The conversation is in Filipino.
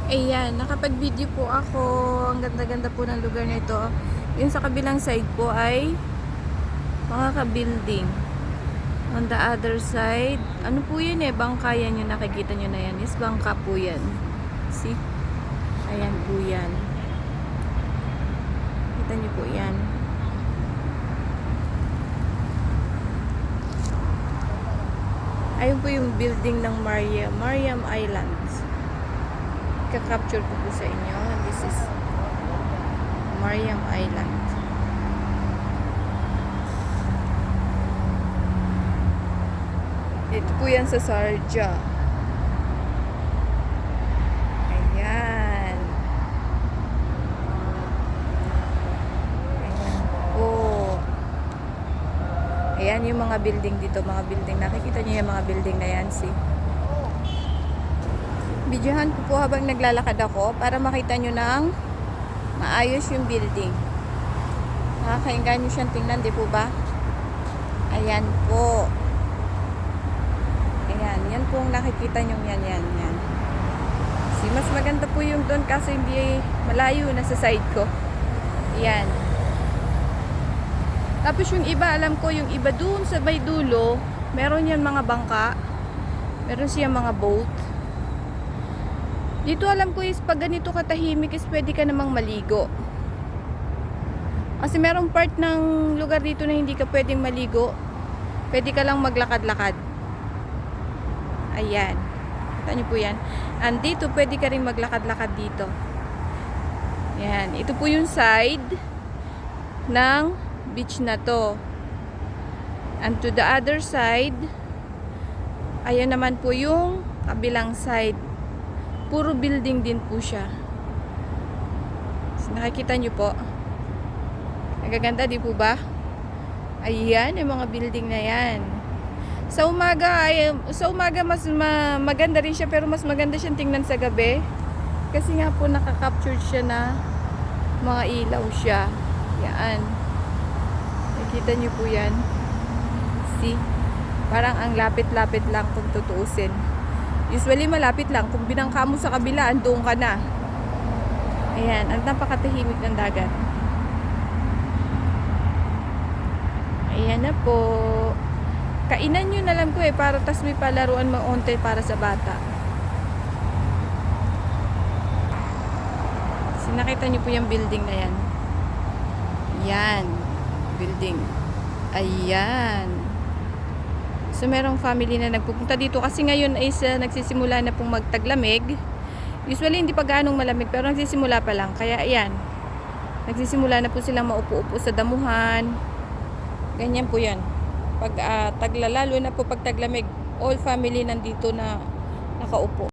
Ayan, nakapag-video po ako. Ang ganda-ganda po ng lugar nito. Yung sa kabilang side po ay mga ka-building. On the other side, ano po yun eh, bangka yan yung nakikita nyo na yan. Is bangka po yan. See? Ayan po yan. Kita nyo po yan. Ayun po yung building ng Mariam Islands. Ka-capture ko po sa inyo. This is Mariam Island. Ito po yan sa Sharjah. Ayan. Ayan po. Ayan yung mga building dito. Mga building. Nakikita niyo yung mga building na yan. See? Videohan ko po habang naglalakad ako para makita nyo ng maayos yung building. Nakakainggan nyo siyang tingnan, di po ba? Ayan po. Ayan, yan po ang nakikita nyo. Yan. Mas maganda po yung doon kasi hindi malayo na sa side ko. Ayan. Tapos yung iba, alam ko yung iba doon sa may dulo, meron yan mga bangka. Meron siya mga boat. Dito alam ko is pag ganito katahimik is pwede ka namang maligo. Kasi merong part ng lugar dito na hindi ka pwedeng maligo. Pwede ka lang maglakad-lakad. Ayan. Kita niyo po yan. And dito pwede ka rin maglakad-lakad dito. Ayan. Ito po yung side ng beach na to. And to the other side, ayan naman po yung kabilang side. Puro building din po siya. So, nakikita nyo po. Nagaganda, di po ba? Ayan, yung mga building na yan. Sa umaga, mas maganda rin siya, pero mas maganda siyang tingnan sa gabi. Kasi nga po nakaka-capture siya na mga ilaw siya. Yan. Nakikita nyo po yan. See? Parang ang lapit-lapit lang kung tutuusin. Usually malapit lang. Kung binangka mo sa kabila, andun ka na. Ayan. Ang napakatahimik ng dagat. Ayan na po. Kainan nyo na lang ko para tas may palaruan maunti para sa bata. Sinakita nyo po yung building na yan. Yan. Building. Ayan. So, merong family na nagpupunta dito kasi ngayon is nagsisimula na pong magtaglamig. Usually, hindi pa ganong malamig pero nagsisimula pa lang. Kaya, ayan. Nagsisimula na po silang maupo-upo sa damuhan. Ganyan po yan. Pag lalo na po pag taglamig, all family nandito na nakaupo.